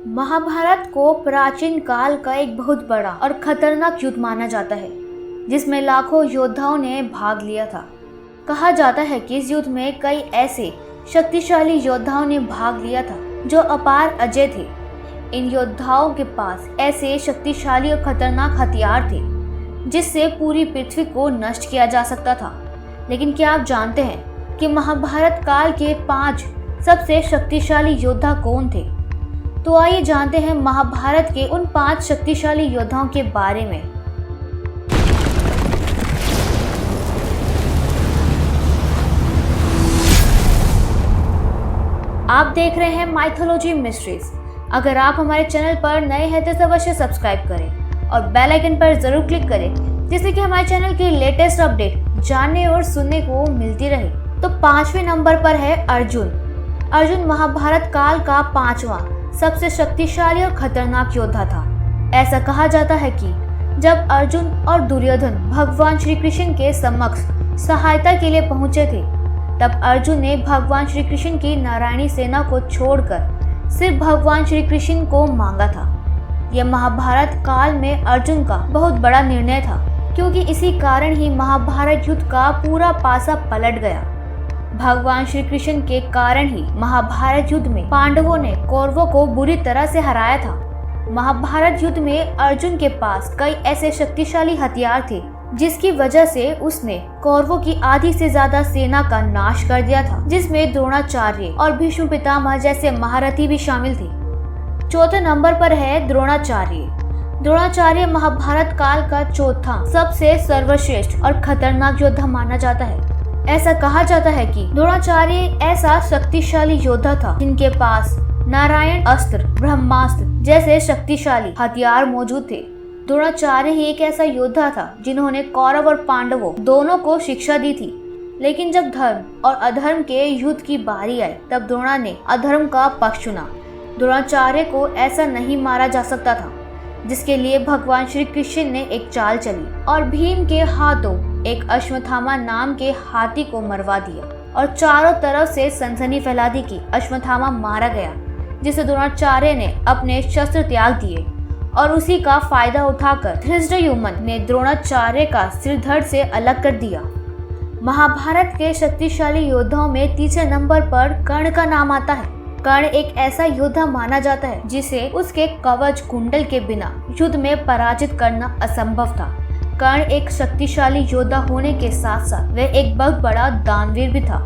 महाभारत को प्राचीन काल का एक बहुत बड़ा और खतरनाक युद्ध माना जाता है, जिसमें लाखों योद्धाओं ने भाग लिया था। कहा जाता है कि इस युद्ध में कई ऐसे शक्तिशाली योद्धाओं ने भाग लिया था जो अपार अजय थे। इन योद्धाओं के पास ऐसे शक्तिशाली और खतरनाक हथियार थे जिससे पूरी पृथ्वी को नष्ट किया जा सकता था। लेकिन क्या आप जानते हैं कि महाभारत काल के 5 सबसे शक्तिशाली योद्धा कौन थे? तो आइए जानते हैं महाभारत के उन 5 शक्तिशाली योद्धाओं के बारे में। आप देख रहे हैं माइथोलॉजी मिस्ट्रीज। अगर आप हमारे चैनल पर नए हैं तो अवश्य सब्सक्राइब करें और बेल आइकन पर जरूर क्लिक करें, जिससे कि हमारे चैनल की लेटेस्ट अपडेट जानने और सुनने को मिलती रहे। तो 5वें नंबर पर है अर्जुन। अर्जुन महाभारत काल का 5वां सबसे शक्तिशाली और खतरनाक योद्धा था। ऐसा कहा जाता है कि जब अर्जुन और दुर्योधन भगवान श्री कृष्ण के समक्ष सहायता के लिए पहुंचे थे, तब अर्जुन ने भगवान श्री कृष्ण की नारायणी सेना को छोड़कर सिर्फ भगवान श्री कृष्ण को मांगा था। यह महाभारत काल में अर्जुन का बहुत बड़ा निर्णय था, क्योंकि इसी कारण ही महाभारत युद्ध का पूरा पासा पलट गया। भगवान श्री कृष्ण के कारण ही महाभारत युद्ध में पांडवों ने कौरवों को बुरी तरह से हराया था। महाभारत युद्ध में अर्जुन के पास कई ऐसे शक्तिशाली हथियार थे जिसकी वजह से उसने कौरवों की आधी से ज्यादा सेना का नाश कर दिया था, जिसमें द्रोणाचार्य और भीष्म पितामह जैसे महारथी भी शामिल थे। 4थे नंबर पर है द्रोणाचार्य। द्रोणाचार्य महाभारत काल का चौथा सबसे सर्वश्रेष्ठ और खतरनाक योद्धा माना जाता है। ऐसा कहा जाता है कि द्रोणाचार्य ऐसा शक्तिशाली योद्धा था जिनके पास नारायण अस्त्र, ब्रह्मास्त्र जैसे शक्तिशाली हथियार मौजूद थे। द्रोणाचार्य ही एक ऐसा योद्धा था जिन्होंने कौरव और पांडवों दोनों को शिक्षा दी थी। लेकिन जब धर्म और अधर्म के युद्ध की बारी आई, तब द्रोणा ने अधर्म का पक्ष चुना। द्रोणाचार्य को ऐसा नहीं मारा जा सकता था, जिसके लिए भगवान श्री कृष्ण ने एक चाल चली और भीम के हाथों एक अश्वत्थामा नाम के हाथी को मरवा दिया और चारों तरफ से सनसनी फैला दी कि अश्वत्थामा मारा गया, जिसे द्रोणाचार्य ने अपने शस्त्र त्याग दिए और उसी का फायदा उठाकर धृष्टद्युम्न ने द्रोणाचार्य का सिर धड़ से अलग कर दिया। महाभारत के शक्तिशाली योद्धाओं में 3रे नंबर पर कर्ण का नाम आता है। कर्ण एक ऐसा योद्धा माना जाता है जिसे उसके कवच कुंडल के बिना युद्ध में पराजित करना असंभव था। कर्ण एक शक्तिशाली योद्धा होने के साथ साथ वह एक बहुत बड़ा दानवीर भी था,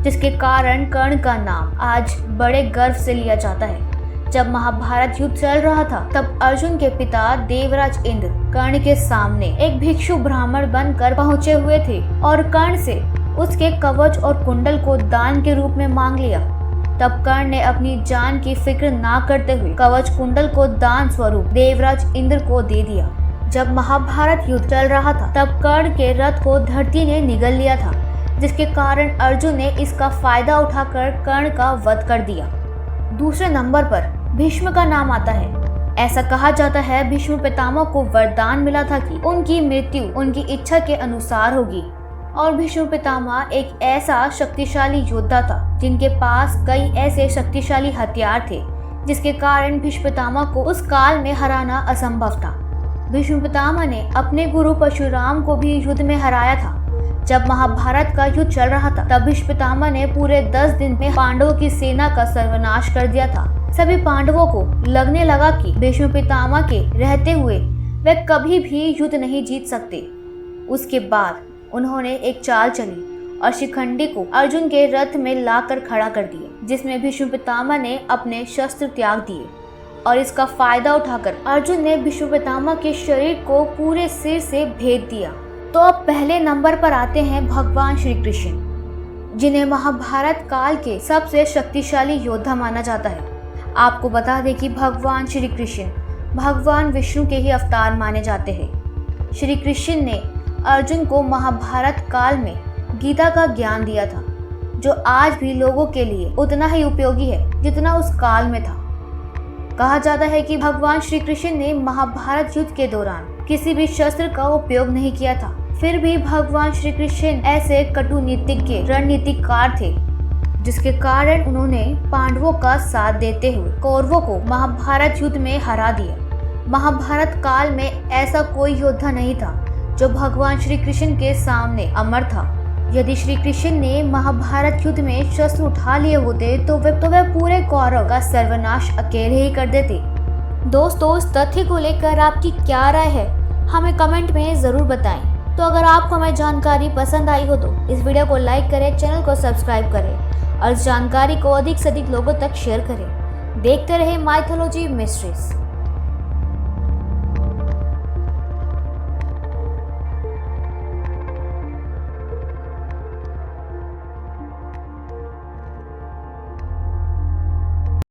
जिसके कारण कर्ण का नाम आज बड़े गर्व से लिया जाता है। जब महाभारत युद्ध चल रहा था, तब अर्जुन के पिता देवराज इंद्र कर्ण के सामने एक भिक्षु ब्राह्मण बनकर पहुंचे हुए थे और कर्ण से उसके कवच और कुंडल को दान के रूप में मांग लिया। तब कर्ण ने अपनी जान की फिक्र ना करते हुए कवच कुंडल को दान स्वरूप देवराज इंद्र को दे दिया। जब महाभारत युद्ध चल रहा था, तब कर्ण के रथ को धरती ने निगल लिया था, जिसके कारण अर्जुन ने इसका फायदा उठाकर कर्ण का वध कर दिया। 2रे नंबर पर भीष्म का नाम आता है। ऐसा कहा जाता है भीष्म पितामह को वरदान मिला था कि उनकी मृत्यु उनकी इच्छा के अनुसार होगी, और भीष्म पितामह एक ऐसा शक्तिशाली योद्धा था जिनके पास कई ऐसे शक्तिशाली हथियार थे, जिसके कारण भीष्म पितामह को उस काल में हराना असंभव था। भीष्म पितामह ने अपने गुरु परशुराम को भी युद्ध में हराया था। जब महाभारत का युद्ध चल रहा था, तब भीष्म पितामह ने पूरे 10 दिन में पांडवों की सेना का सर्वनाश कर दिया था। सभी पांडवों को लगने लगा कि भीष्म पितामह के रहते हुए वे कभी भी युद्ध नहीं जीत सकते। उसके बाद उन्होंने एक चाल चली और शिखंडी को अर्जुन के रथ में लाकर खड़ा कर दिया, जिसमें भीष्म पितामह ने अपने शस्त्र त्याग दिए और इसका फायदा उठाकर अर्जुन ने भीष्म पितामह के शरीर को पूरे सिर से भेद दिया। तो अब पहले नंबर पर आते हैं भगवान श्री कृष्ण, जिन्हें महाभारत काल के सबसे शक्तिशाली योद्धा माना जाता है। आपको बता दें कि भगवान श्री कृष्ण भगवान विष्णु के ही अवतार माने जाते हैं। श्री कृष्ण ने अर्जुन को महाभारत काल में गीता का ज्ञान दिया था, जो आज भी लोगों के लिए उतना ही उपयोगी है जितना उस काल में था। कहा जाता है कि भगवान श्री कृष्ण ने महाभारत युद्ध के दौरान किसी भी शस्त्र का उपयोग नहीं किया था। फिर भी भगवान श्री कृष्ण ऐसे कटुनीतिज्ञ रणनीतिकार थे जिसके कारण उन्होंने पांडवों का साथ देते हुए कौरवों को महाभारत युद्ध में हरा दिया। महाभारत काल में ऐसा कोई योद्धा नहीं था जो भगवान श्री कृष्ण के सामने अमर था। यदि श्री कृष्ण ने महाभारत युद्ध में शस्त्र उठा लिए होते तो वे पूरे कौरव का सर्वनाश अकेले ही कर देते। दोस्तों, इस तथ्य को लेकर आपकी क्या राय है, हमें कमेंट में ज़रूर बताएं। तो अगर आपको हमारी जानकारी पसंद आई हो तो इस वीडियो को लाइक करें, चैनल को सब्सक्राइब करें और इस जानकारी को अधिक से अधिक लोगों तक शेयर करें। देखते रहे माइथोलॉजी मिस्ट्रीज।